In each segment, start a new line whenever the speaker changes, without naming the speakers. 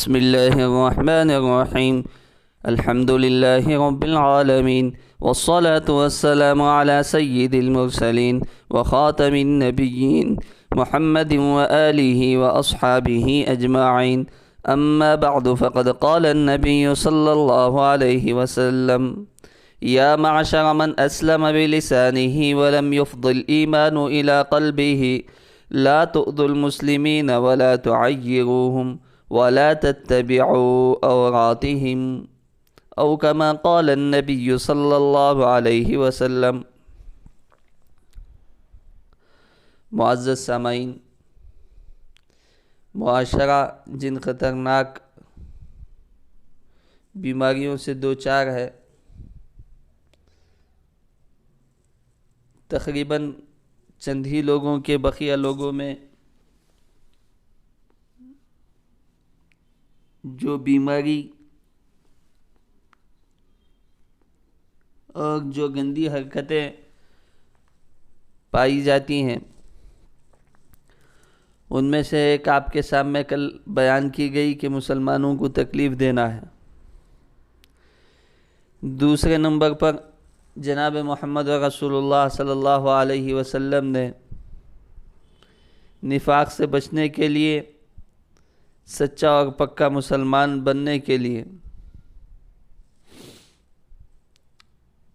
بسم الله الرحمن الرحيم. الحمد لله رب العالمين، والصلاة والسلام على سيد المرسلين وخاتم النبيين محمد وآله وأصحابه أجمعين. أما بعد، فقد قال النبي صلى الله عليه وسلم: يا معشر من أسلم بلسانه ولم يفض الإيمان إلى قلبه، لا تؤذوا المسلمين ولا تعيروهم ولا تتبعوا عوراتهم، أو كما قال النبي صلی اللہ علیہ وسلم۔ معزز سامعین، معاشرہ جن خطرناک بیماریوں سے دوچار ہے، تقریباً چند ہی لوگوں کے بقیہ لوگوں میں جو بیماری اور جو گندی حرکتیں پائی جاتی ہیں، ان میں سے ایک آپ کے سامنے کل بیان کی گئی کہ مسلمانوں کو تکلیف دینا ہے۔ دوسرے نمبر پر جناب محمد رسول اللہ صلی اللہ علیہ وسلم نے نفاق سے بچنے کے لیے، سچا اور پکا مسلمان بننے کے لیے،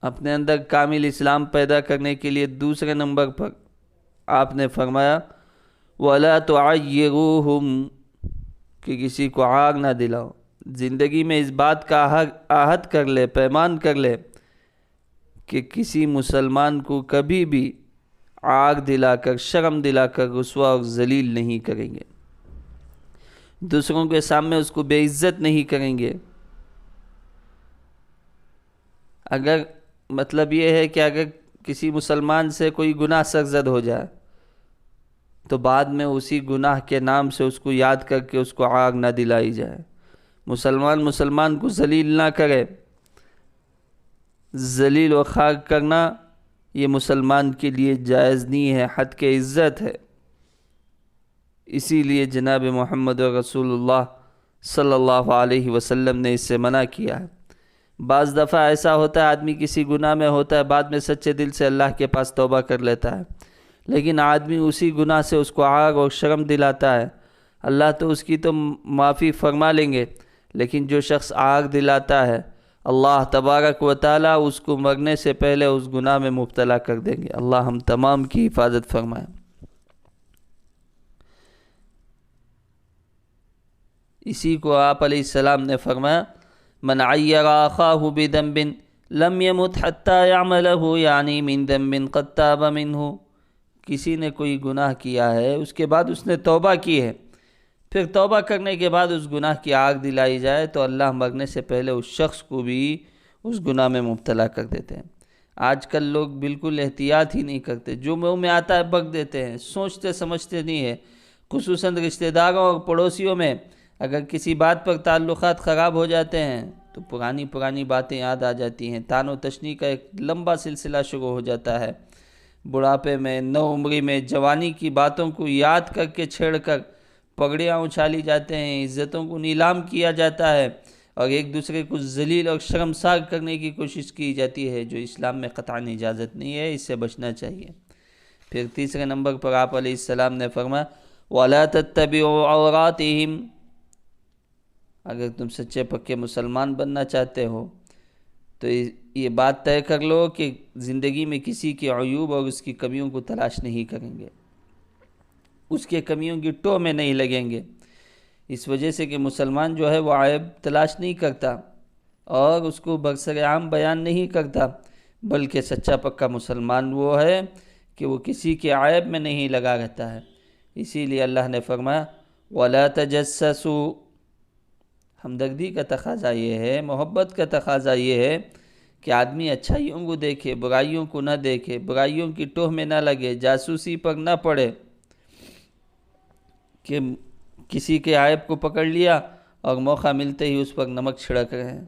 اپنے اندر کامل اسلام پیدا کرنے کے لیے دوسرے نمبر پر آپ نے فرمایا وَلَا تُعَيِّرُوهُمْ، کہ کسی کو آگ نہ دلاؤ۔ زندگی میں اس بات کا عہد کر لے، پیمان کر لے کہ کسی مسلمان کو کبھی بھی آگ دلا کر، شرم دلا کر رسوا اور ذلیل نہیں کریں گے، دوسروں کے سامنے اس کو بے عزت نہیں کریں گے۔ اگر مطلب یہ ہے کہ اگر کسی مسلمان سے کوئی گناہ سرزد ہو جائے تو بعد میں اسی گناہ کے نام سے اس کو یاد کر کے اس کو آگ نہ دلائی جائے۔ مسلمان کو ذلیل نہ کرے۔ ذلیل و خاک کرنا یہ مسلمان کے لیے جائز نہیں ہے، حد کے عزت ہے۔ اسی لیے جناب محمد رسول اللہ صلی اللہ علیہ وسلم نے اس سے منع کیا ہے۔ بعض دفعہ ایسا ہوتا ہے آدمی کسی گناہ میں ہوتا ہے، بعد میں سچے دل سے اللہ کے پاس توبہ کر لیتا ہے، لیکن آدمی اسی گناہ سے اس کو آگ اور شرم دلاتا ہے۔ اللہ تو اس کی تو معافی فرما لیں گے، لیکن جو شخص آگ دلاتا ہے، اللہ تبارک و تعالیٰ اس کو مرنے سے پہلے اس گناہ میں مبتلا کر دیں گے۔ اللہ ہم تمام کی حفاظت فرمائے۔ اسی کو آپ علیہ السلام نے فرمایا من عیر اخاہ بذنب لم يمت حتی یعملہ، یعنی من ذنب قد تاب منہ۔ کسی نے کوئی گناہ کیا ہے، اس کے بعد اس نے توبہ کی ہے، پھر توبہ کرنے کے بعد اس گناہ کی آگ دلائی جائے تو اللہ مرنے سے پہلے اس شخص کو بھی اس گناہ میں مبتلا کر دیتے ہیں۔ آج کل لوگ بالکل احتیاط ہی نہیں کرتے، جو منہ میں آتا ہے بک دیتے ہیں، سوچتے سمجھتے نہیں ہے۔ خصوصاً رشتہ داروں اور پڑوسیوں میں اگر کسی بات پر تعلقات خراب ہو جاتے ہیں تو پرانی باتیں یاد آ جاتی ہیں، تان و تشنی کا ایک لمبا سلسلہ شروع ہو جاتا ہے۔ بڑھاپے میں، نوعمری میں، جوانی کی باتوں کو یاد کر کے چھیڑ کر پگڑیاں اچھالی جاتے ہیں، عزتوں کو نیلام کیا جاتا ہے، اور ایک دوسرے کو ذلیل اور شرمسار کرنے کی کوشش کی جاتی ہے، جو اسلام میں قطعاً اجازت نہیں ہے، اس سے بچنا چاہیے۔ پھر تیسرے نمبر پر آپ علیہ السلام نے فرمایا وَلَا تَتَّبِعُوا عَوْرَاتِهِمْ، اگر تم سچے پکے مسلمان بننا چاہتے ہو تو یہ بات طے کر لو کہ زندگی میں کسی کے عیوب اور اس کی کمیوں کو تلاش نہیں کریں گے، اس کے کمیوں کی ٹو میں نہیں لگیں گے۔ اس وجہ سے کہ مسلمان جو ہے وہ عیب تلاش نہیں کرتا اور اس کو برسر عام بیان نہیں کرتا، بلکہ سچا پکا مسلمان وہ ہے کہ وہ کسی کے عیب میں نہیں لگا رہتا ہے۔ اسی لیے اللہ نے فرمایا وَلَا تَجَسَّسُوا، ہمدردی کا تقاضا یہ ہے، محبت کا تقاضا یہ ہے کہ آدمی اچھائیوں کو دیکھے، برائیوں کو نہ دیکھے، برائیوں کی ٹوہ میں نہ لگے، جاسوسی پر نہ پڑے کہ کسی کے عیب کو پکڑ لیا اور موقع ملتے ہی اس پر نمک چھڑک رہے ہیں۔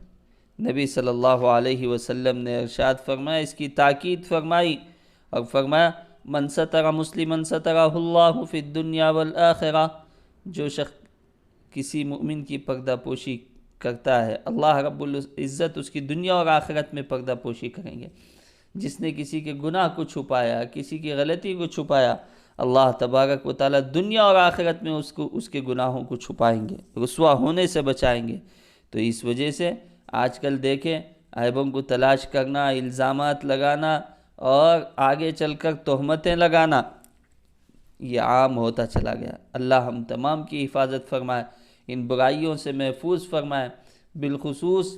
نبی صلی اللہ علیہ وسلم نے ارشاد فرمایا، اس کی تاکید فرمائی اور فرمایا من ستر مسلما سترہ اللہ فی الدنیا والآخرہ، جو شخص کسی مومن کی پردہ پوشی کرتا ہے، اللہ رب العزت اس کی دنیا اور آخرت میں پردہ پوشی کریں گے۔ جس نے کسی کے گناہ کو چھپایا، کسی کی غلطی کو چھپایا، اللہ تبارک و تعالیٰ دنیا اور آخرت میں اس کے گناہوں کو چھپائیں گے، رسوا ہونے سے بچائیں گے۔ تو اس وجہ سے آج کل دیکھیں، عیبوں کو تلاش کرنا، الزامات لگانا اور آگے چل کر تہمتیں لگانا یہ عام ہوتا چلا گیا۔ اللہ ہم تمام کی حفاظت فرمائے، ان برائیوں سے محفوظ فرمائے، بالخصوص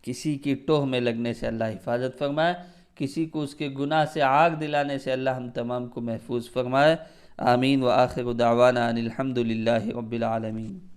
کسی کی ٹوہ میں لگنے سے اللہ حفاظت فرمائے، کسی کو اس کے گناہ سے آگ دلانے سے اللہ ہم تمام کو محفوظ فرمائے۔ آمین۔ وآخر دعوانا ان الحمد للہ رب العالمین۔